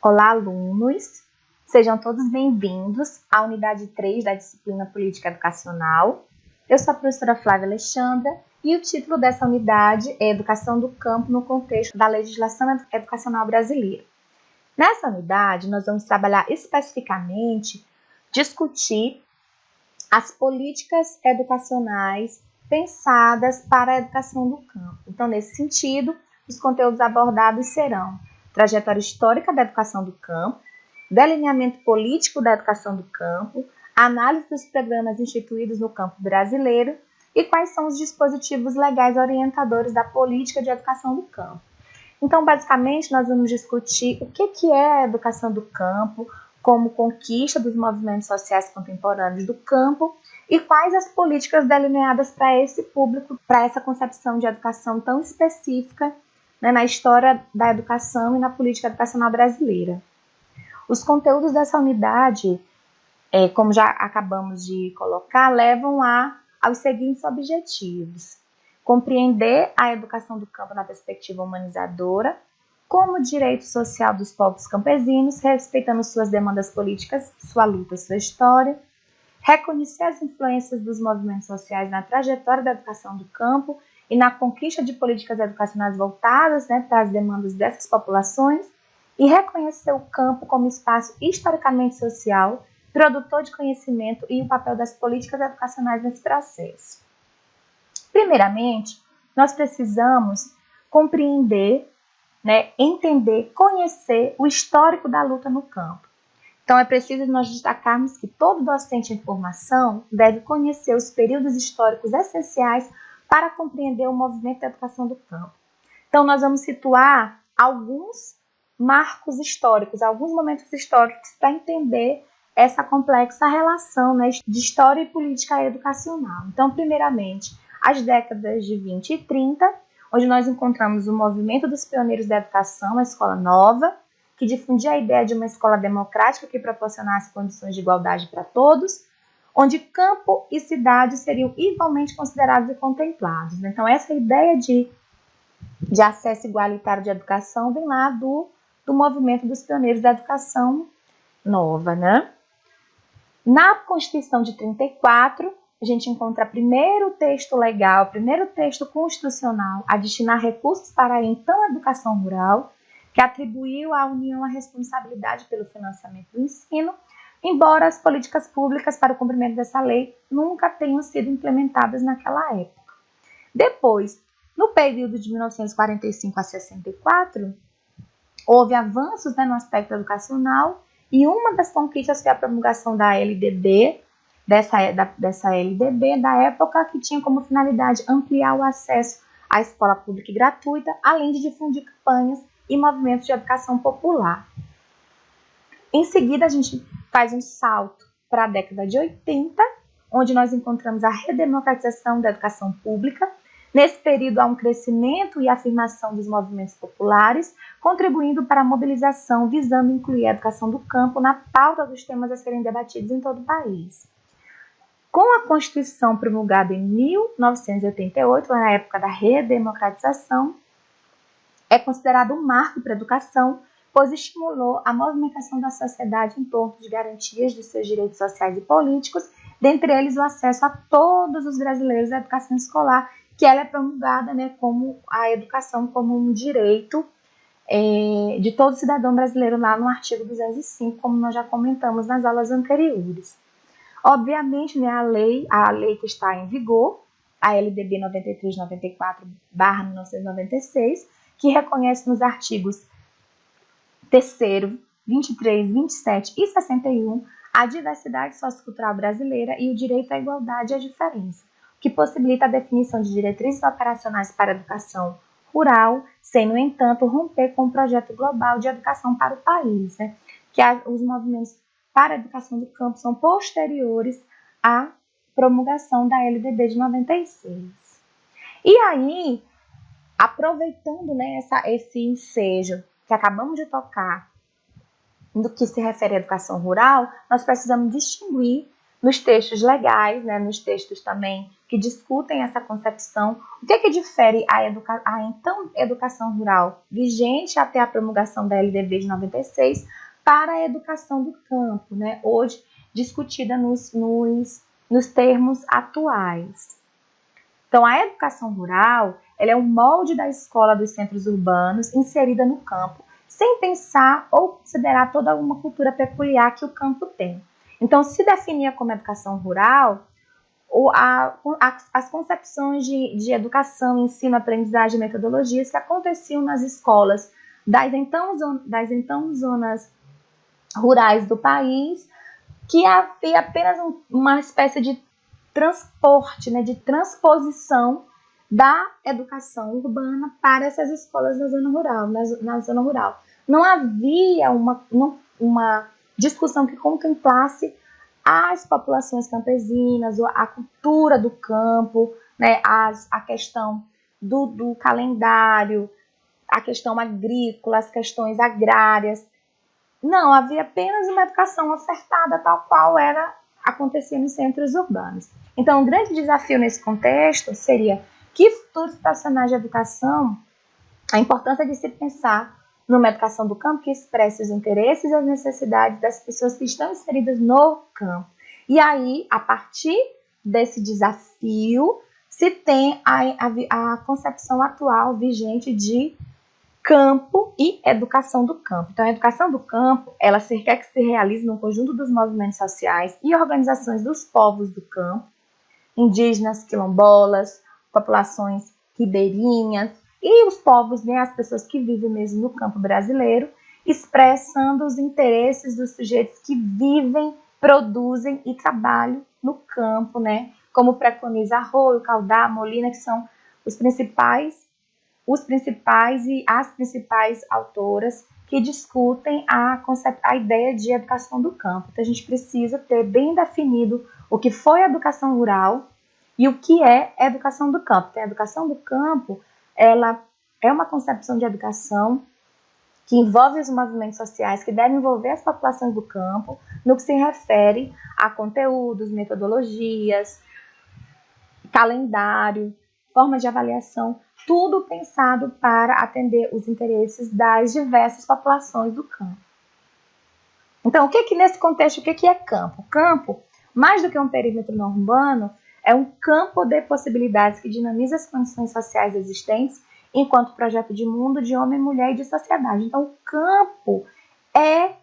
Olá, alunos! Sejam todos bem-vindos à unidade 3 da disciplina Política Educacional. Eu sou a professora Flávia Alexandra e o título dessa unidade é Educação do Campo no contexto da legislação educacional brasileira. Nessa unidade, nós vamos trabalhar especificamente, discutir as políticas educacionais pensadas para a educação do campo. Então, nesse sentido, os conteúdos abordados serão trajetória histórica da educação do campo, delineamento político da educação do campo, análise dos programas instituídos no campo brasileiro e quais são os dispositivos legais orientadores da política de educação do campo. Então, basicamente, nós vamos discutir o que é a educação do campo, como conquista dos movimentos sociais contemporâneos do campo e quais as políticas delineadas para esse público, para essa concepção de educação tão específica, né, na história da educação e na política educacional brasileira. Os conteúdos dessa unidade, como já acabamos de colocar, levam aos seguintes objetivos: compreender a educação do campo na perspectiva humanizadora, como direito social dos povos campesinos, respeitando suas demandas políticas, sua luta, sua história, reconhecer as influências dos movimentos sociais na trajetória da educação do campo e na conquista de políticas educacionais voltadas, para as demandas dessas populações, e reconhecer o campo como espaço historicamente social, produtor de conhecimento e o papel das políticas educacionais nesse processo. Primeiramente, nós precisamos compreender, entender, conhecer o histórico da luta no campo. Então, é preciso nós destacarmos que todo docente em formação deve conhecer os períodos históricos essenciais para compreender o movimento da educação do campo. Então, nós vamos situar alguns marcos históricos, alguns momentos históricos para entender essa complexa relação, de história e política educacional. Então, primeiramente, as décadas de 20 e 30, onde nós encontramos o movimento dos pioneiros da educação, a Escola Nova, que difundia a ideia de uma escola democrática que proporcionasse condições de igualdade para todos, onde campo e cidade seriam igualmente considerados e contemplados. Então, essa ideia de acesso igualitário de educação vem lá do movimento dos pioneiros da educação nova, Na Constituição de 34, a gente encontra o primeiro texto legal, o primeiro texto constitucional a destinar recursos para a então educação rural, que atribuiu à União a responsabilidade pelo financiamento do ensino, embora as políticas públicas para o cumprimento dessa lei nunca tenham sido implementadas naquela época. Depois, no período de 1945 a 64, houve avanços no aspecto educacional e uma das conquistas foi a promulgação da LDB, dessa LDB da época, que tinha como finalidade ampliar o acesso à escola pública e gratuita, além de difundir campanhas e movimentos de educação popular. Em seguida, a gente faz um salto para a década de 80, onde nós encontramos a redemocratização da educação pública. Nesse período, há um crescimento e afirmação dos movimentos populares, contribuindo para a mobilização visando incluir a educação do campo na pauta dos temas a serem debatidos em todo o país. Com a Constituição promulgada em 1988, na época da redemocratização, é considerado um marco para a educação, pois estimulou a movimentação da sociedade em torno de garantias de seus direitos sociais e políticos, dentre eles o acesso a todos os brasileiros à educação escolar, que ela é promulgada como a educação como um direito de todo cidadão brasileiro lá no artigo 205, como nós já comentamos nas aulas anteriores. Obviamente, a lei que está em vigor, a LDB 9394/1996, que reconhece nos artigos 3º, 23, 27 e 61 a diversidade sociocultural brasileira e o direito à igualdade e à diferença, que possibilita a definição de diretrizes operacionais para a educação rural, sem, no entanto, romper com o projeto global de educação para o país, que os movimentos para a educação do campo são posteriores à promulgação da LDB de 96. E aí, aproveitando esse ensejo que acabamos de tocar, no que se refere à educação rural, nós precisamos distinguir nos textos legais, né, nos textos também que discutem essa concepção. O que é que difere a então educação rural vigente até a promulgação da LDB de 96 para a educação do campo, né, hoje discutida nos termos atuais? Então, a educação rural ela é um molde da escola dos centros urbanos inserida no campo, sem pensar ou considerar toda uma cultura peculiar que o campo tem. Então, se definia como educação rural as concepções de educação, ensino, aprendizagem e metodologias que aconteciam nas escolas das então zonas rurais do país, que havia apenas uma espécie de transporte, né, de transposição da educação urbana para essas escolas na zona rural. Não havia uma discussão que contemplasse as populações campesinas, a cultura do campo, né, a questão do calendário, a questão agrícola, as questões agrárias. Não, havia apenas uma educação ofertada tal qual acontecia nos centros urbanos. Então, o grande desafio nesse contexto seria que futuros profissionais de educação, a importância de se pensar numa educação do campo que expresse os interesses e as necessidades das pessoas que estão inseridas no campo. E aí, a partir desse desafio, se tem a concepção atual vigente de campo e educação do campo. Então, a educação do campo, ela quer que se realize no conjunto dos movimentos sociais e organizações dos povos do campo, indígenas, quilombolas, populações ribeirinhas e os povos, né, as pessoas que vivem mesmo no campo brasileiro, expressando os interesses dos sujeitos que vivem, produzem e trabalham no campo, né, como preconiza Arroio, Caldá, Molina, que são os principais e as principais autoras que discutem a ideia de educação do campo. Então, a gente precisa ter bem definido o que foi a educação rural e o que é a educação do campo. Então, a educação do campo, ela é uma concepção de educação que envolve os movimentos sociais, que devem envolver as populações do campo, no que se refere a conteúdos, metodologias, calendário, forma de avaliação, tudo pensado para atender os interesses das diversas populações do campo. Então, nesse contexto, o que é campo? Campo, mais do que um perímetro não urbano, é um campo de possibilidades que dinamiza as condições sociais existentes enquanto projeto de mundo, de homem, mulher e de sociedade. Então, o campo é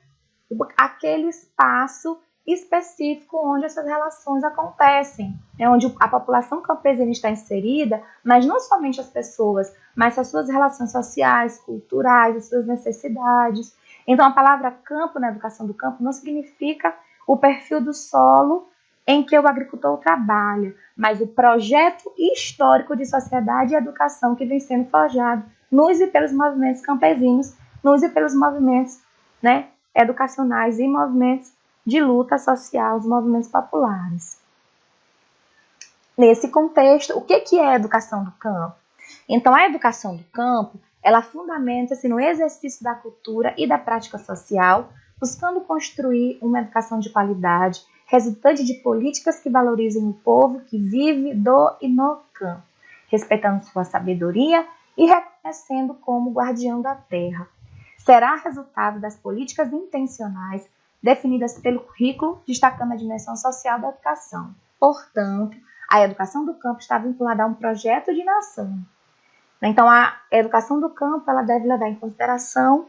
aquele espaço específico onde essas relações acontecem, né? Onde a população campesina está inserida, mas não somente as pessoas, mas as suas relações sociais, culturais, as suas necessidades. Então, a palavra campo na educação do campo não significa o perfil do solo em que o agricultor trabalha, mas o projeto histórico de sociedade e educação que vem sendo forjado nos e pelos movimentos campesinos, nos e pelos movimentos, né, educacionais e movimentos de luta social, os movimentos populares. Nesse contexto, o que é a educação do campo? Então, a educação do campo, ela fundamenta-se no exercício da cultura e da prática social, buscando construir uma educação de qualidade, resultante de políticas que valorizem o povo que vive do e no campo, respeitando sua sabedoria e reconhecendo como guardião da terra. Será resultado das políticas intencionais definidas pelo currículo, destacando a dimensão social da educação. Portanto, a educação do campo está vinculada a um projeto de nação. Então, a educação do campo ela deve levar em consideração,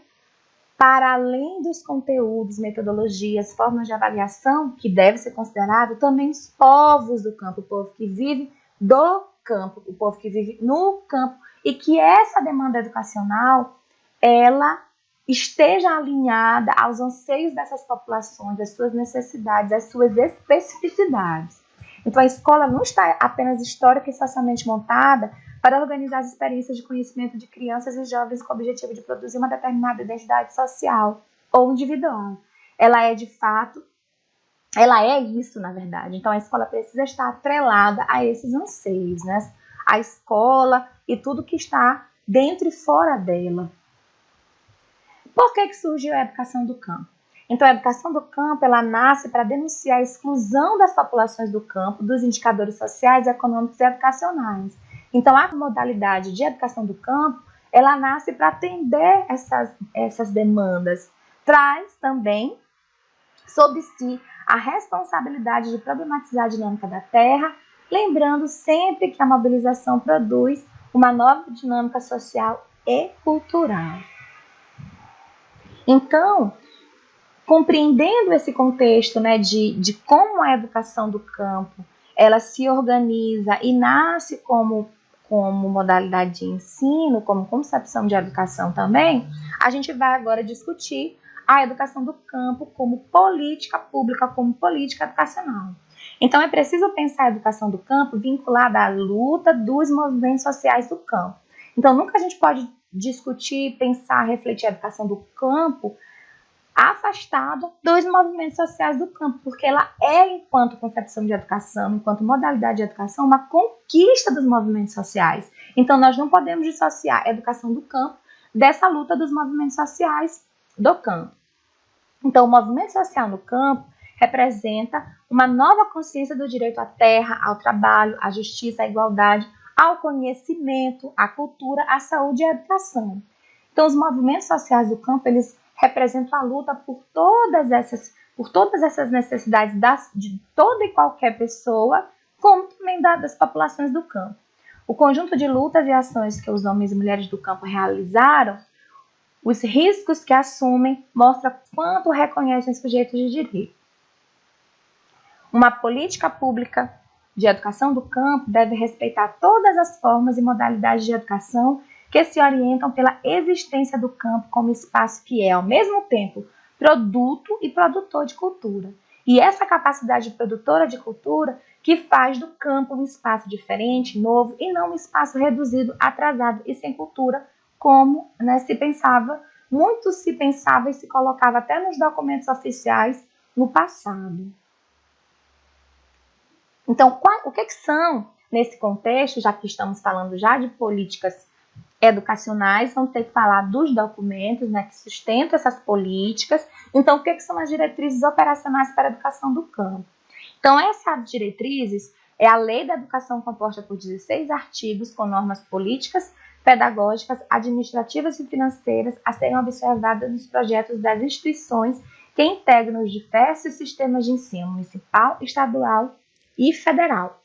para além dos conteúdos, metodologias, formas de avaliação, que deve ser considerado também os povos do campo, o povo que vive do campo, o povo que vive no campo, e que essa demanda educacional, ela esteja alinhada aos anseios dessas populações, às suas necessidades, às suas especificidades. Então, a escola não está apenas histórica e socialmente montada para organizar as experiências de conhecimento de crianças e jovens com o objetivo de produzir uma determinada identidade social ou individual. Ela é, de fato, ela é isso, na verdade. Então, a escola precisa estar atrelada a esses anseios, né? A escola e tudo que está dentro e fora dela. Por que surgiu a educação do campo? Então, a educação do campo, ela nasce para denunciar a exclusão das populações do campo dos indicadores sociais, econômicos e educacionais. Então, a modalidade de educação do campo, ela nasce para atender essas demandas. Traz também sobre si a responsabilidade de problematizar a dinâmica da terra, lembrando sempre que a mobilização produz uma nova dinâmica social e cultural. Então, compreendendo esse contexto, né, de como a educação do campo ela se organiza e nasce como modalidade de ensino, como concepção de educação também, a gente vai agora discutir a educação do campo como política pública, como política educacional. Então, é preciso pensar a educação do campo vinculada à luta dos movimentos sociais do campo. Então, nunca a gente pode discutir, pensar, refletir a educação do campo afastada dos movimentos sociais do campo, porque ela é, enquanto concepção de educação, enquanto modalidade de educação, uma conquista dos movimentos sociais. Então, nós não podemos dissociar a educação do campo dessa luta dos movimentos sociais do campo. Então, o movimento social no campo representa uma nova consciência do direito à terra, ao trabalho, à justiça, à igualdade, ao conhecimento, à cultura, à saúde e à educação. Então, os movimentos sociais do campo, eles representam a luta por todas essas necessidades de toda e qualquer pessoa, como também das populações do campo. O conjunto de lutas e ações que os homens e mulheres do campo realizaram, os riscos que assumem, mostra quanto reconhecem sujeitos de direito. Uma política pública de educação do campo deve respeitar todas as formas e modalidades de educação que se orientam pela existência do campo como espaço que é, ao mesmo tempo, produto e produtor de cultura. E essa capacidade produtora de cultura que faz do campo um espaço diferente, novo, e não um espaço reduzido, atrasado e sem cultura, como muito se pensava e se colocava até nos documentos oficiais no passado. Então, o que são, nesse contexto, já que estamos falando já de políticas educacionais, vamos ter que falar dos documentos, né, que sustentam essas políticas. Então, o que são as diretrizes operacionais para a educação do campo? Então, essas diretrizes é a Lei da Educação, composta por 16 artigos com normas políticas, pedagógicas, administrativas e financeiras a serem observadas nos projetos das instituições que integram os diversos sistemas de ensino municipal, estadual e federal.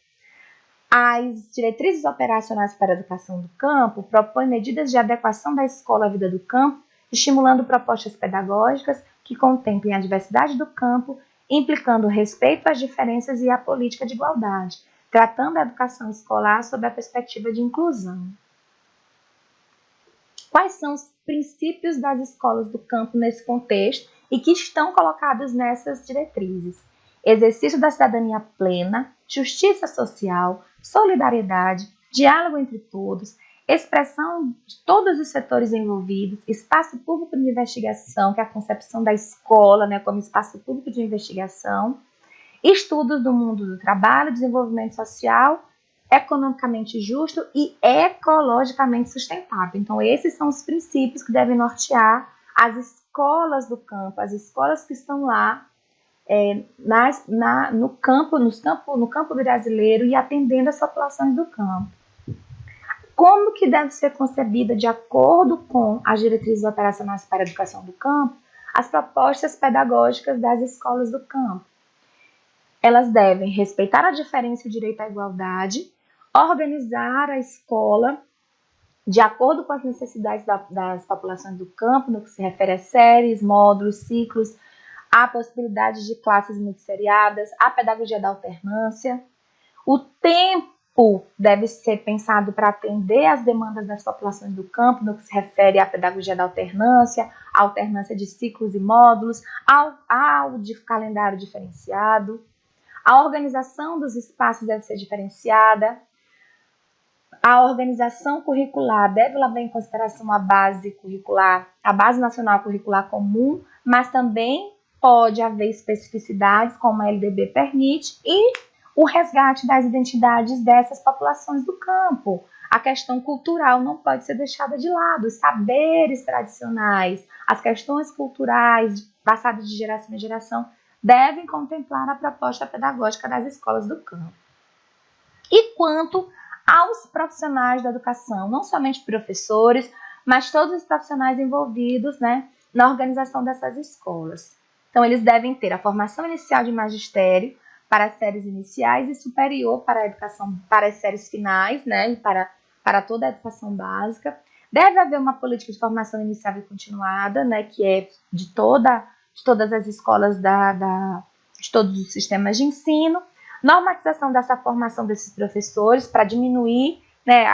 As diretrizes operacionais para a educação do campo propõem medidas de adequação da escola à vida do campo, estimulando propostas pedagógicas que contemplem a diversidade do campo, implicando o respeito às diferenças e a política de igualdade, tratando a educação escolar sob a perspectiva de inclusão. Quais são os princípios das escolas do campo nesse contexto e que estão colocados nessas diretrizes? Exercício da cidadania plena, justiça social, solidariedade, diálogo entre todos, expressão de todos os setores envolvidos, espaço público de investigação, que é a concepção da escola, né, como espaço público de investigação, estudos do mundo do trabalho, desenvolvimento social, economicamente justo e ecologicamente sustentável. Então, esses são os princípios que devem nortear as escolas do campo, as escolas que estão lá no campo brasileiro e atendendo as populações do campo. Como que deve ser concebida, de acordo com as diretrizes operacionais para a educação do campo, as propostas pedagógicas das escolas do campo? Elas devem respeitar a diferença e o direito à igualdade, organizar a escola de acordo com as necessidades das populações do campo, no que se refere a séries, módulos, ciclos, a possibilidade de classes multisseriadas, a pedagogia da alternância. O tempo deve ser pensado para atender às demandas das populações do campo, no que se refere à pedagogia da alternância, à alternância de ciclos e módulos, ao de calendário diferenciado. A organização dos espaços deve ser diferenciada. A organização curricular deve levar em consideração a base curricular, a base nacional curricular comum, mas também pode haver especificidades, como a LDB permite, e o resgate das identidades dessas populações do campo. A questão cultural não pode ser deixada de lado, os saberes tradicionais, as questões culturais passado de geração em geração, devem contemplar a proposta pedagógica das escolas do campo. E quanto aos profissionais da educação, não somente professores, mas todos os profissionais envolvidos, né, na organização dessas escolas. Então, eles devem ter a formação inicial de magistério para as séries iniciais e superior para a educação, para as séries finais, né, e para toda a educação básica. Deve haver uma política de formação inicial e continuada, né, que é de todas as escolas de todos os sistemas de ensino. Normatização dessa formação desses professores para diminuir, né,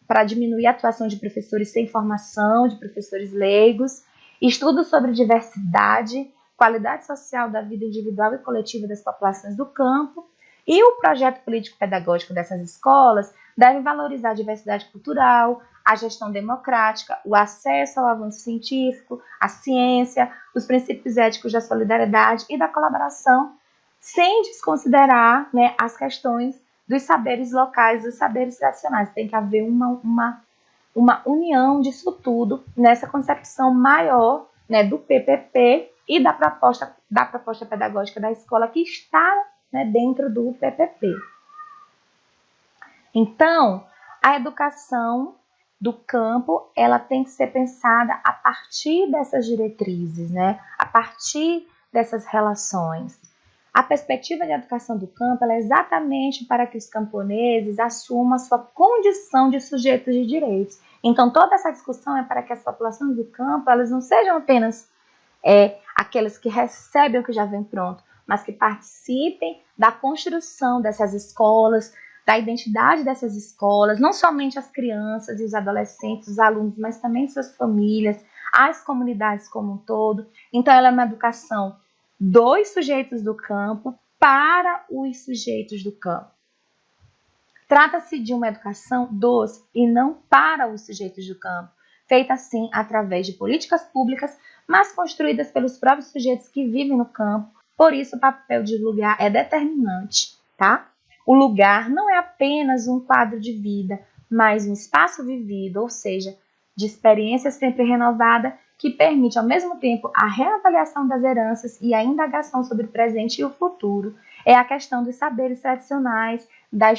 para diminuir a atuação de professores sem formação, de professores leigos. Estudos sobre diversidade, qualidade social da vida individual e coletiva das populações do campo. E o projeto político-pedagógico dessas escolas deve valorizar a diversidade cultural, a gestão democrática, o acesso ao avanço científico, a ciência, os princípios éticos da solidariedade e da colaboração, sem desconsiderar, né, as questões dos saberes locais, dos saberes tradicionais. Tem que haver uma união disso tudo nessa concepção maior, né, do PPP e da proposta pedagógica da escola que está, né, dentro do PPP. Então, a educação do campo, ela tem que ser pensada a partir dessas diretrizes, né, a partir dessas relações. A perspectiva de educação do campo ela é exatamente para que os camponeses assumam a sua condição de sujeitos de direitos. Então, toda essa discussão é para que as populações do campo elas não sejam apenas aquelas que recebem o que já vem pronto, mas que participem da construção dessas escolas, da identidade dessas escolas, não somente as crianças e os adolescentes, os alunos, mas também suas famílias, as comunidades como um todo. Então, ela é uma educação dos sujeitos do campo para os sujeitos do campo. Trata-se de uma educação dos e não para os sujeitos do campo, feita assim através de políticas públicas, mas construídas pelos próprios sujeitos que vivem no campo. Por isso, o papel de lugar é determinante, tá? O lugar não é apenas um quadro de vida, mas um espaço vivido, ou seja, de experiência sempre renovada, que permite, ao mesmo tempo, a reavaliação das heranças e a indagação sobre o presente e o futuro. É a questão dos saberes tradicionais, da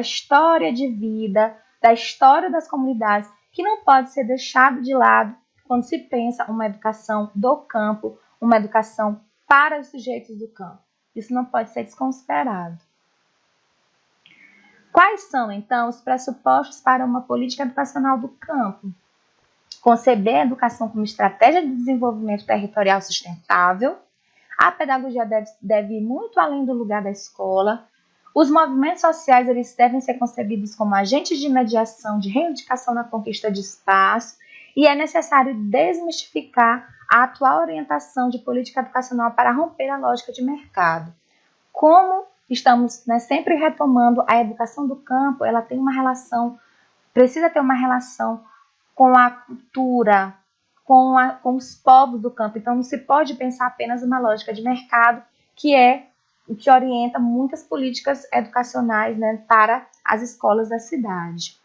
história de vida, da história das comunidades, que não pode ser deixado de lado quando se pensa uma educação do campo, uma educação para os sujeitos do campo. Isso não pode ser desconsiderado. Quais são, então, os pressupostos para uma política educacional do campo? Conceber a educação como estratégia de desenvolvimento territorial sustentável. A pedagogia deve ir muito além do lugar da escola. Os movimentos sociais eles devem ser concebidos como agentes de mediação, de reivindicação na conquista de espaço. E é necessário desmistificar a atual orientação de política educacional para romper a lógica de mercado. Como estamos, né, sempre retomando, a educação do campo, ela tem uma relação, precisa ter uma relação com a cultura, com os povos do campo. Então, não se pode pensar apenas uma lógica de mercado, que é o que orienta muitas políticas educacionais, né, para as escolas da cidade.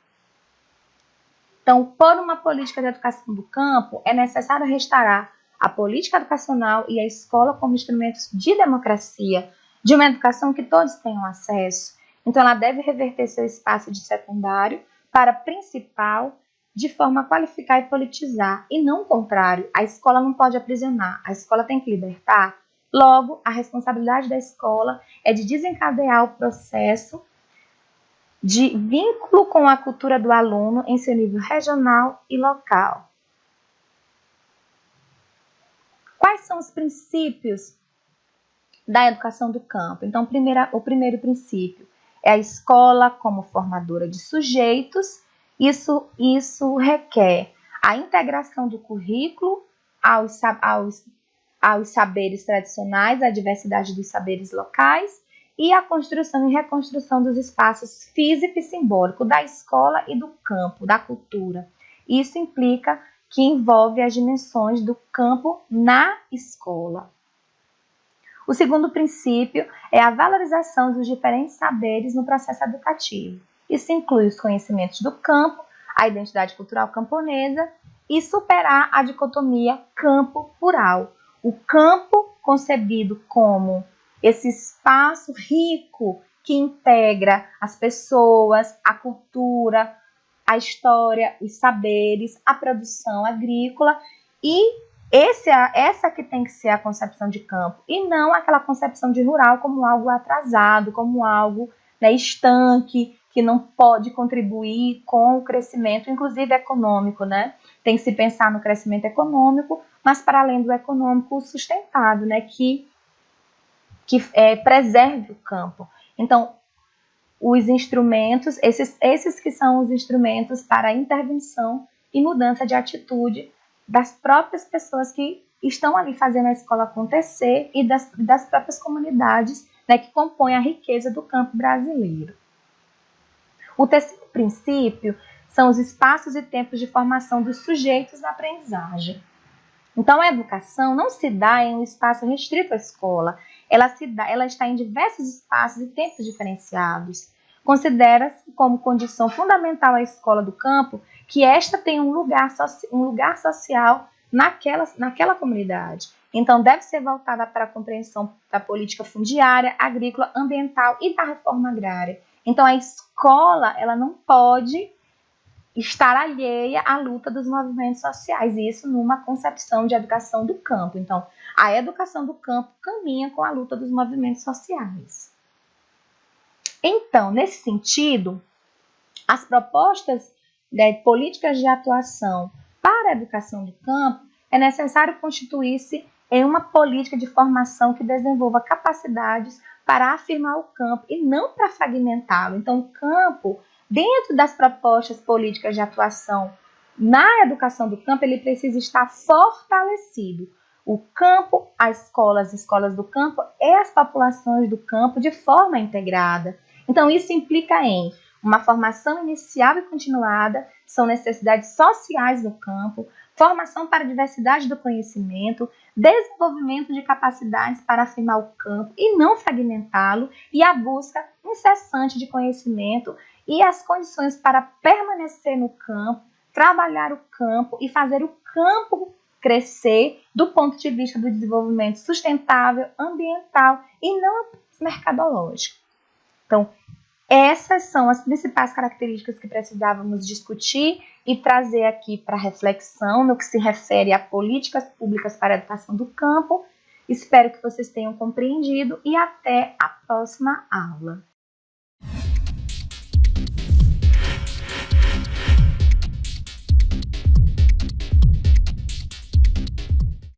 Então, por uma política de educação do campo, é necessário restaurar a política educacional e a escola como instrumentos de democracia, de uma educação que todos tenham acesso. Então, ela deve reverter seu espaço de secundário para principal, de forma a qualificar e politizar, e não o contrário. A escola não pode aprisionar, a escola tem que libertar. Logo, a responsabilidade da escola é de desencadear o processo de vínculo com a cultura do aluno em seu nível regional e local. Quais são os princípios da educação do campo? Então, o primeiro princípio é a escola como formadora de sujeitos. Isso requer a integração do currículo aos saberes tradicionais, a diversidade dos saberes locais e a construção e reconstrução dos espaços físico e simbólico da escola e do campo, da cultura. Isso implica que envolve as dimensões do campo na escola. O segundo princípio é a valorização dos diferentes saberes no processo educativo. Isso inclui os conhecimentos do campo, a identidade cultural camponesa e superar a dicotomia campo-rural. O campo concebido como esse espaço rico que integra as pessoas, a cultura, a história, os saberes, a produção agrícola, e essa que tem que ser a concepção de campo, e não aquela concepção de rural como algo atrasado, como algo, né, estanque, que não pode contribuir com o crescimento, inclusive econômico, né? Tem que se pensar no crescimento econômico, mas para além do econômico, sustentável, né? Que preserve o campo. Então, os instrumentos, esses que são os instrumentos para a intervenção e mudança de atitude das próprias pessoas que estão ali fazendo a escola acontecer e das próprias comunidades, né, que compõem a riqueza do campo brasileiro. O terceiro princípio são os espaços e tempos de formação dos sujeitos na aprendizagem. Então, a educação não se dá em um espaço restrito à escola, ela está em diversos espaços e tempos diferenciados. Considera-se como condição fundamental a escola do campo que esta tenha um lugar social naquela comunidade. Então, deve ser voltada para a compreensão da política fundiária, agrícola, ambiental e da reforma agrária. Então, a escola ela não pode estar alheia à luta dos movimentos sociais, e isso numa concepção de educação do campo. Então, a educação do campo caminha com a luta dos movimentos sociais. Então, nesse sentido, as propostas de políticas de atuação para a educação do campo é necessário constituir-se em uma política de formação que desenvolva capacidades para afirmar o campo e não para fragmentá-lo. Então, o campo, dentro das propostas políticas de atuação na educação do campo, ele precisa estar fortalecido. O campo, as escolas do campo e as populações do campo de forma integrada. Então, isso implica em uma formação inicial e continuada, são necessidades sociais do campo, formação para a diversidade do conhecimento, desenvolvimento de capacidades para afirmar o campo e não fragmentá-lo, e a busca incessante de conhecimento e as condições para permanecer no campo, trabalhar o campo e fazer o campo crescer do ponto de vista do desenvolvimento sustentável, ambiental e não mercadológico. Então, essas são as principais características que precisávamos discutir e trazer aqui para reflexão no que se refere a políticas públicas para a educação do campo. Espero que vocês tenham compreendido e até a próxima aula.